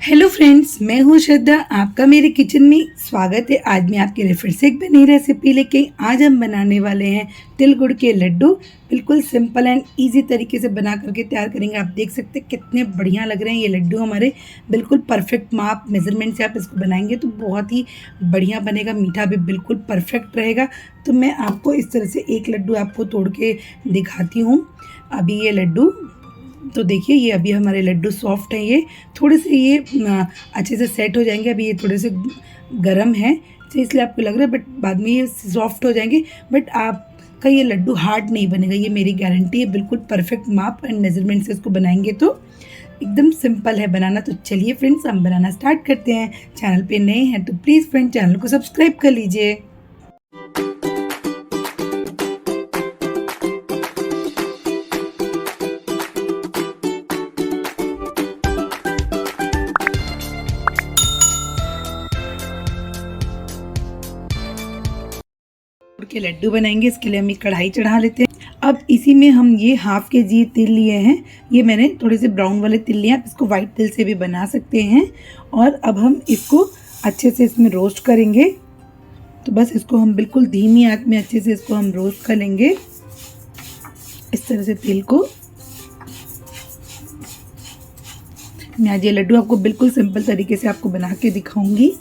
Hello friends, मैं हूँ श्रद्धा। आपका मेरे किचन में स्वागत है। आज मैं आपके लिए फिर से एक नई रेसिपी लेके आज हम बनाने वाले हैं तिल गुड़ के लड्डू। बिल्कुल सिंपल एंड इजी तरीके से बना करके तैयार करेंगे। आप देख सकते हैं कितने बढ़िया लग रहे हैं ये लड्डू हमारे। बिल्कुल परफेक्ट माप मेजरमेंट से आप इसको बनाएंगे तो बहुत ही बढ़िया बनेगा। मीठा भी बिल्कुल परफेक्ट रहेगा। तो मैं आपको इस तरह से एक लड्डू आपको तोड़ के दिखाती हूँ। अभी ये लड्डू तो देखिए, ये अभी हमारे लड्डू सॉफ्ट हैं। ये थोड़े से ये अच्छे से सेट हो जाएंगे। अभी ये थोड़े से गरम है तो इसलिए आपको लग रहा है, बट बाद में ये सॉफ्ट हो जाएंगे। बट आपका ये लड्डू हार्ड नहीं बनेगा, ये मेरी गारंटी है। बिल्कुल परफेक्ट माप एंड मेजरमेंट से इसको बनाएंगे तो एकदम सिंपल है बनाना। तो चलिए फ्रेंड्स, हम बनाना स्टार्ट करते हैं। चैनल पे नए हैं तो प्लीज़ फ्रेंड चैनल को सब्सक्राइब कर लीजिए। के लड्डू बनाएंगे, इसके लिए हम एक कढ़ाई चढ़ा लेते हैं। अब इसी में हम ये हाफ के जी तिल लिए हैं। ये मैंने थोड़े से ब्राउन वाले तिल लिए हैं, आप इसको वाइट तिल से भी बना सकते हैं। और अब हम इसको अच्छे से इसमें रोस्ट करेंगे। तो बस इसको हम बिल्कुल धीमी आंच में अच्छे से इसको हम रोस्ट कर लेंगे इस तरह से तिल को। मैं आज ये लड्डू आपको बिल्कुल सिंपल तरीके से आपको बना के दिखाऊंगी।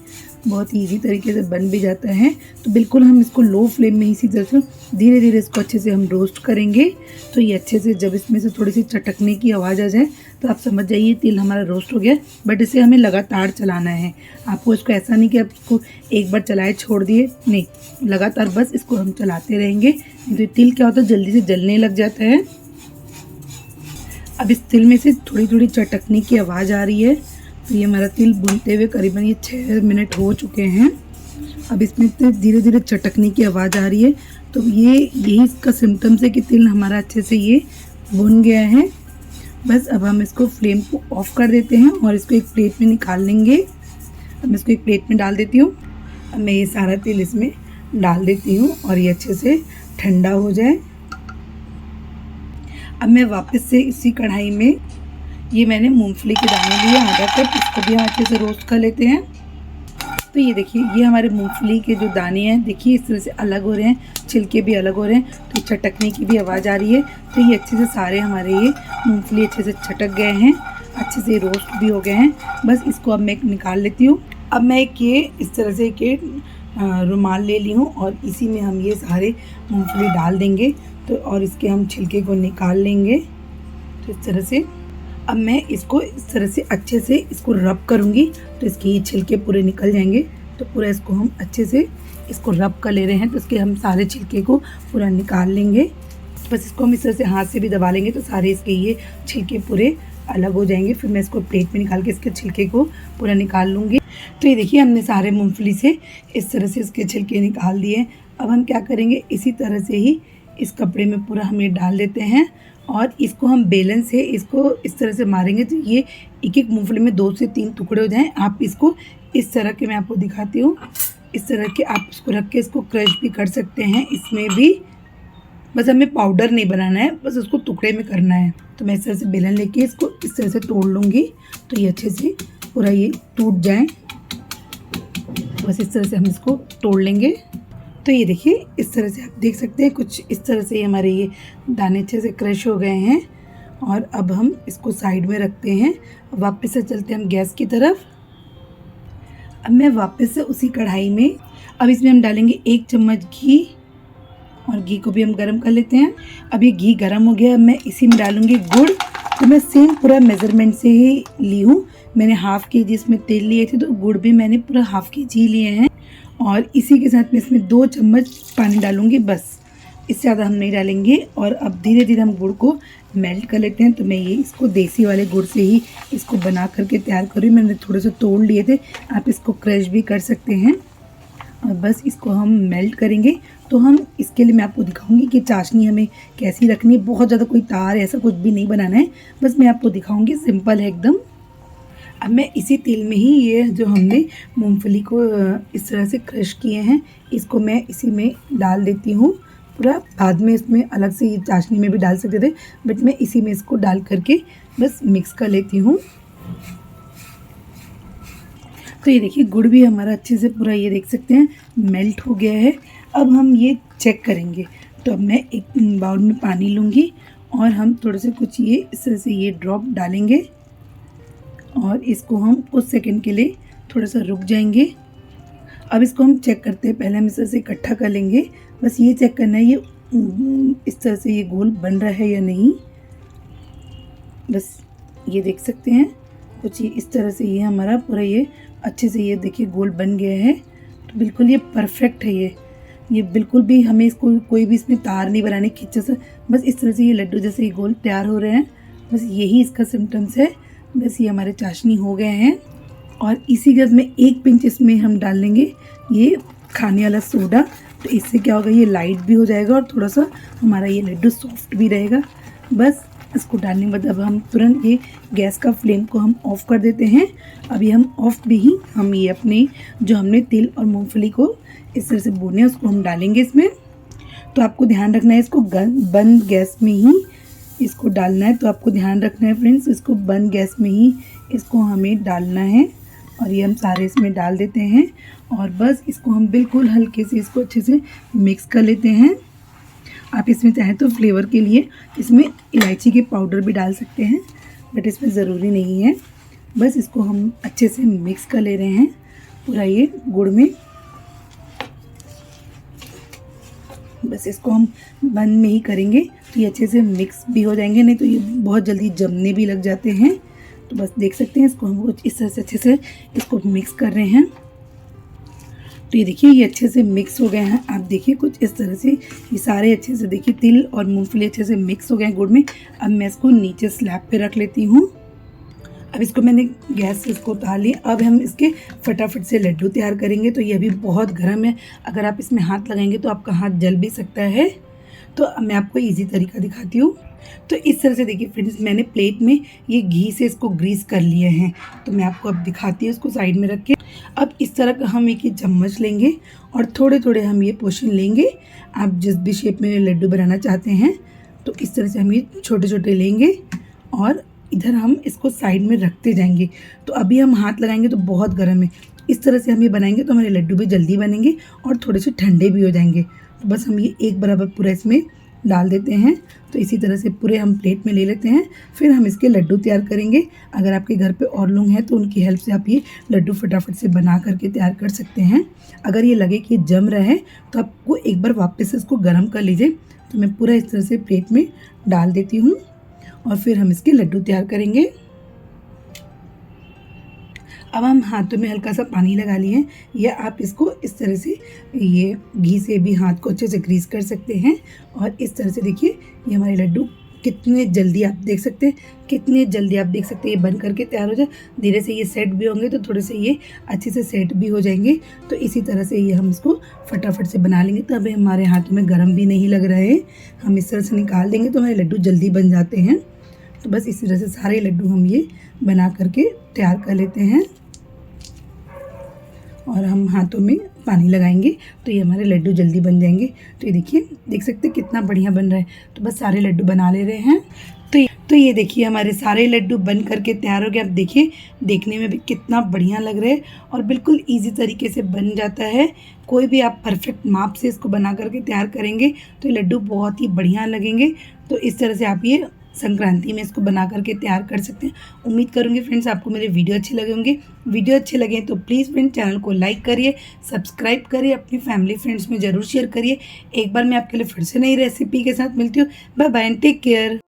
बहुत ही इजी तरीके से बन भी जाता है। तो बिल्कुल हम इसको लो फ्लेम में इसी तरह से धीरे धीरे इसको अच्छे से हम रोस्ट करेंगे। तो ये अच्छे से जब इसमें से थोड़ी सी चटकने की आवाज़ आ जाए तो आप समझ जाइए तिल हमारा रोस्ट हो गया। बट इसे हमें लगातार चलाना है। आपको इसको ऐसा नहीं कि आप इसको एक बार चलाए छोड़ दिए, नहीं, लगातार बस इसको हम चलाते रहेंगे। तो तिल क्या होता है, जल्दी से जलने लग जाता है। अब इस तिल में से थोड़ी थोड़ी चटकने की आवाज़ आ रही है। तो ये हमारा तिल भूनते हुए करीबन ये 6 मिनट हो चुके हैं। अब इसमें धीरे धीरे चटकने की आवाज़ आ रही है। तो ये यही इसका सिम्टम्स है कि तिल हमारा अच्छे से ये भुन गया है। बस अब हम इसको फ्लेम को ऑफ कर देते हैं और इसको एक प्लेट में निकाल लेंगे। अब मैं इसको एक प्लेट में डाल देती हूँ। अब मैं ये सारा तिल इसमें डाल देती हूँ और ये अच्छे से ठंडा हो जाए। अब मैं वापस से इसी कढ़ाई में ये मैंने मूंगफली के दाने लिए आधा कप, इसको भी हम अच्छे से रोस्ट कर लेते हैं। तो ये देखिए, ये हमारे मूंगफली के जो दाने हैं, देखिए इस तरह से अलग हो रहे हैं, छिलके भी अलग हो रहे हैं। तो चटकने की भी आवाज़ आ रही है। तो ये अच्छे से सारे हमारे ये मूंगफली अच्छे से चटक गए हैं, अच्छे से रोस्ट भी हो गए हैं। बस इसको अब मैं निकाल लेती हूँ। अब मैं एक ये इस तरह से एक रुमाल ले ली हूँ और इसी में हम ये सारे मूंगफली डाल देंगे। तो और इसके हम छिलके को निकाल लेंगे। तो इस तरह से अब मैं इसको इस तरह से अच्छे से इसको रब करूँगी तो इसके ये छिलके पूरे निकल जाएंगे। तो पूरा इसको हम अच्छे से इसको रब कर ले रहे हैं। तो इसके हम सारे छिलके को पूरा निकाल लेंगे। बस इसको हम इस तरह से हाथ से भी दबा लेंगे तो सारे इसके ये छिलके पूरे अलग हो जाएंगे। फिर मैं इसको प्लेट में निकाल के इसके छिलके को पूरा निकाल लूँगी। तो ये देखिए, हमने सारे मूँगफली से इस तरह से इसके छिलके निकाल दिए। अब हम क्या करेंगे, इसी तरह से ही इस कपड़े में पूरा हम ये डाल देते हैं और इसको हम बेलन से इसको इस तरह से मारेंगे तो ये एक एक मूंगफली में 2 से 3 टुकड़े हो जाएं। आप इसको इस तरह के, मैं आपको दिखाती हूँ, इस तरह के आप इसको रख के इसको क्रश भी कर सकते हैं इसमें भी। बस हमें पाउडर नहीं बनाना है, बस उसको टुकड़े में करना है। तो मैं इस तरह से बेलन लेके इसको इस तरह से तोड़ लूँगी तो ये अच्छे से पूरा ये टूट जाए। बस इस तरह से हम इसको तोड़ लेंगे। तो ये देखिए, इस तरह से आप देख सकते हैं कुछ इस तरह से हमारे ये दाने अच्छे से क्रश हो गए हैं। और अब हम इसको साइड में रखते हैं। वापस से चलते हैं हम गैस की तरफ। अब मैं वापस से उसी कढ़ाई में अब इसमें हम डालेंगे 1 चम्मच घी और घी को भी हम गरम कर लेते हैं। अब ये घी गरम हो गया। अब मैं इसी में डालूँगी गुड़। तो मैं सेम पूरा मेज़रमेंट से ही ली हूँ। मैंने हाफ़ केजी इसमें तेल लिए थे तो गुड़ भी मैंने पूरा हाफ़ केजी लिए हैं। और इसी के साथ में इसमें 2 चम्मच पानी डालूंगी, बस इससे ज़्यादा हम नहीं डालेंगे। और अब धीरे धीरे हम गुड़ को मेल्ट कर लेते हैं। तो मैं ये इसको देसी वाले गुड़ से ही इसको बना करके तैयार कर रही हूँ। मैंने थोड़े से तोड़ लिए थे, आप इसको क्रश भी कर सकते हैं। और बस इसको हम मेल्ट करेंगे। तो हम इसके लिए मैं आपको दिखाऊंगी कि चाशनी हमें कैसी रखनी है। बहुत ज़्यादा कोई तार ऐसा कुछ भी नहीं बनाना है, बस मैं आपको दिखाऊंगी, सिंपल है एकदम। अब मैं इसी तेल में ही ये जो हमने मूंगफली को इस तरह से क्रश किए हैं, इसको मैं इसी में डाल देती हूँ पूरा। बाद में इसमें अलग से ये चाशनी में भी डाल सकते थे, बट मैं इसी में इसको डाल करके बस मिक्स कर लेती हूँ। तो ये देखिए गुड़ भी हमारा अच्छे से पूरा ये देख सकते हैं मेल्ट हो गया है। अब हम ये चेक करेंगे। तो अब मैं एक बाउल में पानी लूँगी और हम थोड़े से कुछ ये इस तरह से ये ड्रॉप डालेंगे और इसको हम कुछ सेकंड के लिए थोड़ा सा रुक जाएंगे। अब इसको हम चेक करते हैं। पहले हम इस तरह से इकट्ठा कर लेंगे। बस ये चेक करना है ये इस तरह से ये गोल बन रहा है या नहीं। बस ये देख सकते हैं कुछ ये इस तरह से ये हमारा पूरा ये अच्छे से ये देखिए गोल बन गया है। तो बिल्कुल ये परफेक्ट है। ये बिल्कुल भी हमें इसको कोई भी इसमें तार नहीं बनाने खींचा से, बस इस तरह से ये लड्डू जैसे ये गोल तैयार हो रहे हैं। बस यही इसका सिम्टम्स है। बस ये हमारे चाशनी हो गए हैं। और इसी के में एक पिंच इसमें हम डाल देंगे ये खाने वाला सोडा। तो इससे क्या होगा ये लाइट भी हो जाएगा और थोड़ा सा हमारा ये लड्डू सॉफ्ट भी रहेगा। बस इसको डालने के बाद अब हम तुरंत ये गैस का फ्लेम को हम ऑफ़ कर देते हैं। अभी हम ऑफ भी ही हम ये अपने जो हमने तिल और मूंगफली को इस तरह से भूने उसको हम डालेंगे इसमें। तो आपको ध्यान रखना है इसको बंद गैस में ही इसको डालना है। तो आपको ध्यान रखना है फ्रेंड्स, इसको बंद गैस में ही इसको हमें डालना है। और ये हम सारे इसमें डाल देते हैं और बस इसको हम बिल्कुल हल्के से इसको अच्छे से मिक्स कर लेते हैं। आप इसमें चाहें तो फ्लेवर के लिए इसमें इलायची के पाउडर भी डाल सकते हैं, बट इसमें ज़रूरी नहीं है। बस इसको हम अच्छे से मिक्स कर ले रहे हैं पूरा ये गुड़ में। बस इसको हम बंद में ही करेंगे तो ये अच्छे से मिक्स भी हो जाएंगे, नहीं तो ये बहुत जल्दी जमने भी लग जाते हैं। तो बस देख सकते हैं इसको हम इस तरह से अच्छे से इसको मिक्स कर रहे हैं। तो ये देखिए ये अच्छे से मिक्स हो गए हैं। आप देखिए कुछ इस तरह से ये सारे अच्छे से देखिए तिल और मूंगफली अच्छे से मिक्स हो गए हैं गुड़ में। अब मैं इसको नीचे स्लैब पे रख लेती हूँ। अब इसको मैंने गैस से इसको उतार लिया। अब हम इसके फटाफट से लड्डू तैयार करेंगे। तो ये अभी बहुत गर्म है, अगर आप इसमें हाथ लगाएंगे तो आपका हाथ जल भी सकता है। तो अब मैं आपको इजी तरीका दिखाती हूँ। तो इस तरह से देखिए फ्रेंड्स, मैंने प्लेट में ये घी से इसको ग्रीस कर लिए हैं। तो मैं आपको अब दिखाती हूँ इसको साइड में रख के। अब इस तरह का हम एक चम्मच लेंगे और थोड़े थोड़े हम ये पोर्शन लेंगे। आप जिस भी शेप में लड्डू बनाना चाहते हैं तो इस तरह से हम ये छोटे छोटे लेंगे और इधर हम इसको साइड में रखते जाएंगे। तो अभी हम हाथ लगाएंगे तो बहुत गर्म है। इस तरह से हम ये बनाएंगे तो हमारे लड्डू भी जल्दी बनेंगे और थोड़े से ठंडे भी हो जाएंगे। तो बस हम ये एक बराबर पूरा इसमें डाल देते हैं। तो इसी तरह से पूरे हम प्लेट में ले लेते हैं। फिर हम इसके लड्डू तैयार करेंगे। अगर आपके घर पे और लोग हैं तो उनकी हेल्प से आप ये लड्डू फटाफट से बना करके तैयार कर सकते हैं। अगर ये लगे कि जम रहा है तो आपको एक बार वापस से इसको गर्म कर लीजिए। तो मैं पूरा इस तरह से प्लेट में डाल देती हूँ और फिर हम इसके लड्डू तैयार करेंगे। अब हम हाथों में हल्का सा पानी लगा लिए, या आप इसको इस तरह से ये घी से भी हाथ को अच्छे से ग्रीस कर सकते हैं। और इस तरह से देखिए ये हमारे लड्डू कितने जल्दी आप देख सकते हैं, कितने जल्दी आप देख सकते हैं ये बन करके तैयार हो जाए। धीरे से ये सेट भी होंगे तो थोड़े से ये अच्छे से सेट भी हो जाएंगे। तो इसी तरह से ये हम इसको फटाफट से बना लेंगे। तो अभी हमारे हाथों में गर्म भी नहीं लग रहा है, हम इस तरह से निकाल देंगे तो हमारे लड्डू जल्दी बन जाते हैं। तो बस इसी तरह से सारे लड्डू हम ये बना करके तैयार कर लेते हैं और हम हाथों में पानी लगाएंगे तो ये हमारे लड्डू जल्दी बन जाएंगे। तो ये देखिए देख सकते हैं कितना बढ़िया बन रहा है। तो बस सारे लड्डू बना ले रहे हैं। तो ये देखिए हमारे सारे लड्डू बन करके तैयार हो गए। आप देखिए देखने में भी कितना बढ़िया लग रहा है और बिल्कुल इजी तरीके से बन जाता है। कोई भी आप परफेक्ट माप से इसको बना करके तैयार करेंगे तो ये लड्डू बहुत ही बढ़िया लगेंगे। तो इस तरह से आप ये संक्रांति में इसको बना करके तैयार कर सकते हैं। उम्मीद करूँगी फ्रेंड्स आपको मेरे वीडियो अच्छे लगे होंगे। वीडियो अच्छे लगे तो प्लीज़ फ्रेंड चैनल को लाइक करिए, सब्सक्राइब करिए, अपनी फैमिली फ्रेंड्स में ज़रूर शेयर करिए। एक बार मैं आपके लिए फिर से नई रेसिपी के साथ मिलती हूँ। Bye bye and take care.